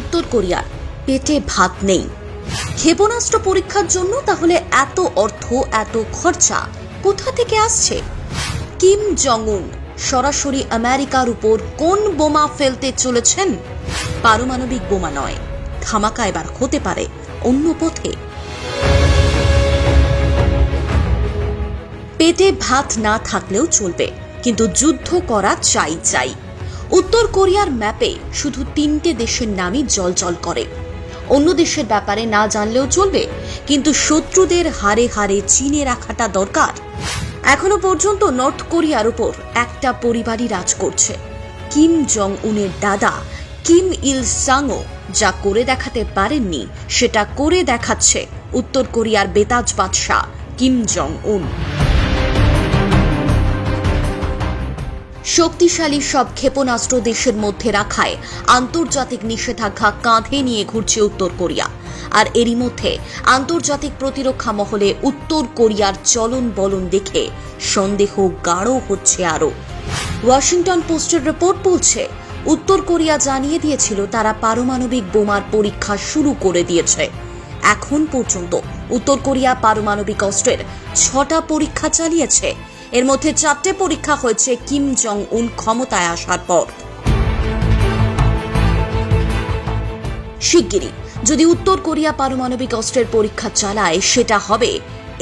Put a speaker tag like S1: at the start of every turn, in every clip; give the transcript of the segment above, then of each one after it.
S1: উত্তর কোরিয়ার পেটে ভাত নেই। ক্ষেপণাস্ত্র পরীক্ষার জন্য তাহলে এত অর্থ, এত খরচা কোথা থেকে আসছে? কিম জং উন সরাসরি আমেরিকার উপর কোন বোমা ফেলতে চলেছেন? পারমাণবিক বোমা নয়, ধামাকা এবার হতে পারে অন্য পথে। পেটে ভাত না থাকলেও চলবে, কিন্তু যুদ্ধ করা চাই। উত্তর কোরিয়ার ম্যাপে শুধু 3টে দেশের নামই জলজল করে। অন্য দেশের ব্যাপারে না জানলেও চলবে, কিন্তু শত্রুদের হারে হারে চিনে রাখাটা দরকার। এখনো পর্যন্ত নর্থ কোরিয়ার উপর একটা পরিবারই রাজ করছে। কিম জং উনের দাদা কিম ইল সাংও যা করে দেখাতে পারেননি, সেটা করে দেখাচ্ছে উত্তর কোরিয়ার বেতাজ বাদশা কিম জং উন। শক্তিশালী সব ক্ষেপণাস্ত্র দেশের মধ্যে রাখায় আন্তর্জাতিক নিষেধাজ্ঞা কাঁধে নিয়ে ঘুরছে উত্তর কোরিয়া। আর এরই মধ্যে আন্তর্জাতিক প্রতিরক্ষা মহলে উত্তর কোরিয়ার চলন বলন দেখে সন্দেহ গাঢ় হচ্ছে আরও। ওয়াশিংটন পোস্টের রিপোর্ট বলছে, উত্তর কোরিয়া জানিয়ে দিয়েছিল তারা পারমাণবিক বোমার পরীক্ষা শুরু করে দিয়েছে। এখন পর্যন্ত উত্তর কোরিয়া পারমাণবিক অস্ত্রের 6টা পরীক্ষা চালিয়েছে। এর মধ্যে 4টে পরীক্ষা হয়েছে কিম জং উন ক্ষমতায় আসার পর। শিগগিরই যদি উত্তর কোরিয়া পারমাণবিক অস্ত্রের পরীক্ষা চালায়, সেটা হবে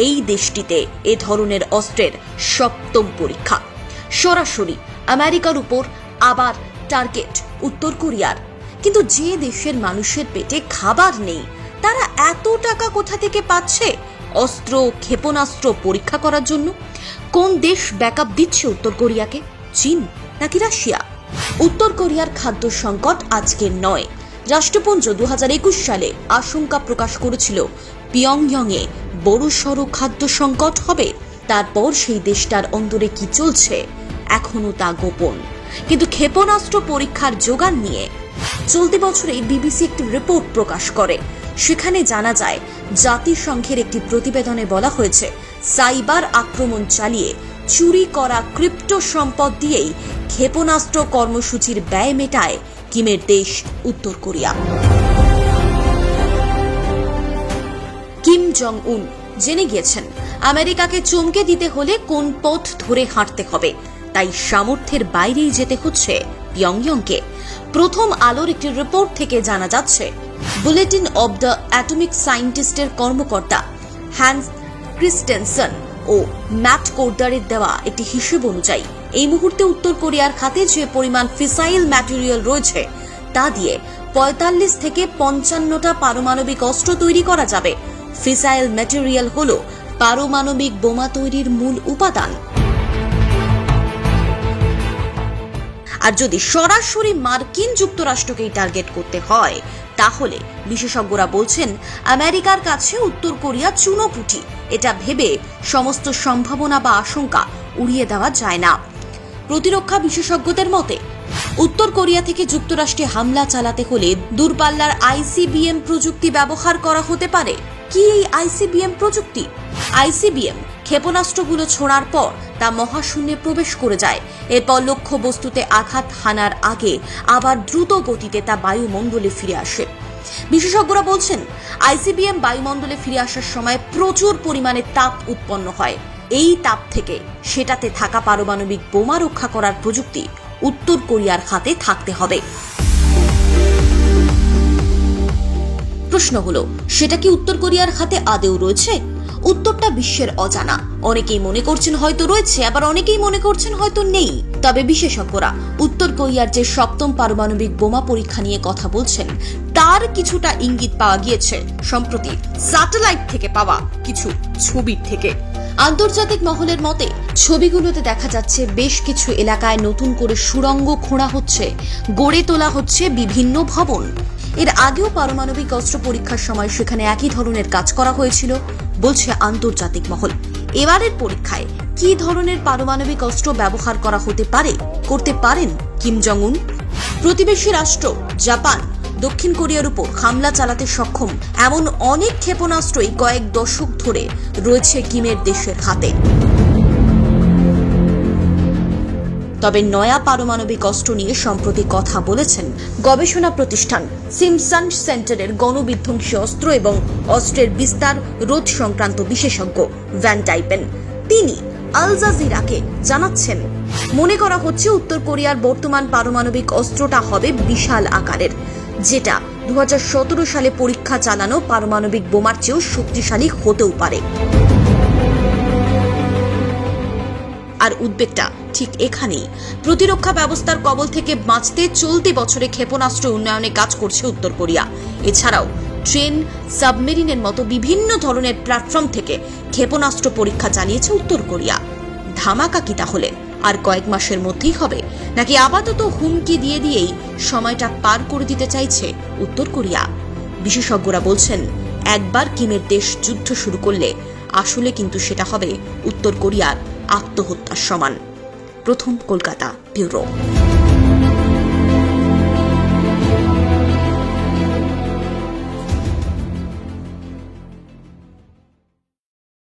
S1: এই দেশটিতে এ ধরনের অস্ত্রের 7ম পরীক্ষা। সরাসরি আমেরিকার উপর আবার টার্গেট উত্তর কোরিয়ার। কিন্তু যে দেশের মানুষের পেটে খাবার নেই, তারা এত টাকা কোথা থেকে পাচ্ছে অস্ত্র, ক্ষেপণাস্ত্র পরীক্ষা করার জন্য? কোন দেশ ব্যাকআপ দিচ্ছে উত্তর কোরিয়াকে? চীন নাকি রাশিয়া? উত্তর কোরিয়ার খাদ্য সংকট আজকের নয়। রাষ্ট্রপুঞ্জ 2021 সালে আশঙ্কা প্রকাশ করেছিল পিয়ংইয়ংয়ে বড়সড় খাদ্য সংকট হবে। তারপর সেই দেশটার অন্দরে কি চলছে এখনো তা গোপন। কিন্তু ক্ষেপণাস্ত্র পরীক্ষার যোগান নিয়ে চলতি বছরে বিবিসি একটি রিপোর্ট প্রকাশ করে। সেখানে জানা যায়, জাতিসংঘের একটি প্রতিবেদনে বলা হয়েছে, সাইবার আক্রমণ চালিয়ে চুরি করা ক্রিপ্টো সম্পদ দিয়েই ক্ষেপণাস্ত্র কর্মসূচির ব্যয় মেটায় কিমের দেশ উত্তর কোরিয়া। কিম জং উন জেনে গিয়েছেন আমেরিকাকে চমকে দিতে হলে কোন পথ ধরে হাঁটতে হবে, তাই সামর্থ্যের বাইরেই যেতে হচ্ছে পিয়ংইয়ংকে। প্রথম আলোর একটি রিপোর্ট থেকে জানা যাচ্ছে, বুলেটিন অব দ্য অ্যাটমিক সায়েন্টিস্টের কর্মকর্তা হ্যান্স ক্রিস্টেনসন ও ম্যাট কোর্ডারের দেওয়া একটি হিসেব অনুযায়ী এই মুহূর্তে উত্তর কোরিয়ার হাতে যে পরিমাণ ফিসাইল ম্যাটেরিয়াল রয়েছে, তা দিয়ে 45 থেকে 55টা পারমাণবিক অস্ত্র তৈরি করা যাবে। ফিসাইল ম্যাটেরিয়াল হল পারমাণবিক বোমা তৈরির মূল উপাদান। আর যদি সরাসরি মার্কিন যুক্তরাষ্ট্রকেই টার্গেট করতে হয়, তাহলে বিশেষজ্ঞরা বলছেন আমেরিকার কাছে উত্তর কোরিয়া চুনোপুটি। এটা ভেবে সমস্ত সম্ভাবনা বা আশঙ্কা উড়িয়ে দেওয়া যায় না। প্রতিরক্ষা বিশেষজ্ঞদের মতে, উত্তর কোরিয়া থেকে যুক্তরাষ্ট্রে হামলা চালাতে হলে দূরপাল্লার আইসিবিএম প্রযুক্তি ব্যবহার করা হতে পারে। কি এই আইসিবিএম প্রযুক্তি? আইসিবিএম ক্ষেপণাস্ত্রগুলো ছোড়ার পর তা মহাশূন্যে প্রবেশ করে যায়। এরপর লক্ষ্য বস্তুতে আঘাত হানার আগে আবার দ্রুত গতিতে তা বায়ুমণ্ডলে ফিরে আসে। বিশেষজ্ঞরা বলছেন, আইসিবিএম বায়ুমণ্ডলে ফিরে আসার সময় প্রচুর পরিমাণে তাপ উৎপন্ন হয়। এই তাপ থেকে সেটাতে থাকা পারমাণবিক বোমা রক্ষা করার প্রযুক্তি উত্তর কোরিয়ার হাতে থাকতে হবে। প্রশ্ন হলো, সেটা কি উত্তর কোরিয়ার হাতে আদৌ রয়েছে? উত্তরটা বিশ্বের অজানা। অনেকেই মনে করছেন হয়তো রয়েছে, আবার অনেকেই মনে করছেন হয়তো নেই। তবে বিশেষজ্ঞরা উত্তর কোরিয়ার যে 7ম পারমাণবিক বোমা পরীক্ষা নিয়ে কথা বলছেন, তার কিছুটা ইঙ্গিত পাওয়া গিয়েছে সম্প্রতি স্যাটেলাইট থেকে পাওয়া কিছু ছবির থেকে। আন্তর্জাতিক মহলের মতে, ছবিগুলোতে দেখা যাচ্ছে বেশ কিছু এলাকায় নতুন করে সুড়ঙ্গ খোঁড়া হচ্ছে, গড়ে তোলা হচ্ছে বিভিন্ন ভবন। এর আগেও পারমাণবিক অস্ত্র পরীক্ষার সময় সেখানে একই ধরনের কাজ করা হয়েছিল বলছে আন্তর্জাতিক মহল। এবারের পরীক্ষায় কি ধরনের পারমাণবিক অস্ত্র ব্যবহার করা হতে পারে, করতে পারেন কিম জং উন? প্রতিবেশী রাষ্ট্র জাপান দক্ষিণ কোরিয়ার উপর হামলা চালাতে সক্ষম এমন অনেক ক্ষেপণাস্ত্রই কয়েক দশক ধরে রয়েছে কিমের দেশের হাতে। তবে নয়া পারমাণবিক অস্ত্র নিয়ে সম্প্রতি কথা বলেছেন গবেষণা প্রতিষ্ঠান সিমসন সেন্টারের গণবিধ্বংসী অস্ত্র এবং অস্ত্রের বিস্তার রোধ সংক্রান্ত বিশেষজ্ঞ ভ্যান ডাইপেন। তিনি আল জাজিরাকে জানাচ্ছেন, মনে করা হচ্ছে উত্তর কোরিয়ার বর্তমান পারমাণবিক অস্ত্রটা হবে বিশাল আকারের, যেটা 2017 সালে পরীক্ষা চালানো পারমাণবিক বোমার চেয়েও শক্তিশালী হতেও পারে। আর উদ্বেগটা ঠিক এখানেই। প্রতিরক্ষা ব্যবস্থার কবল থেকে বাঁচতে চলতি বছরে ক্ষেপণাস্ত্র উন্নয়নে কাজ করছে উত্তর কোরিয়া। এছাড়াও ট্রেন, সাবমেরিনের মতো বিভিন্ন ধরনের প্ল্যাটফর্ম থেকে ক্ষেপণাস্ত্র পরীক্ষা চালিয়েছে উত্তর কোরিয়া। ধামাকা কি তাহলে আর কয়েক মাসের মধ্যেই হবে, নাকি আপাতত হুমকি দিয়েই সময়টা পার করে দিতে চাইছে উত্তর কোরিয়া? বিশেষজ্ঞরা বলছেন, একবার কিমের দেশ যুদ্ধ শুরু করলে আসলে কিন্তু সেটা হবে উত্তর কোরিয়ার আত্মহত্যার সমান। প্রথম কলকাতা ব্যুরো।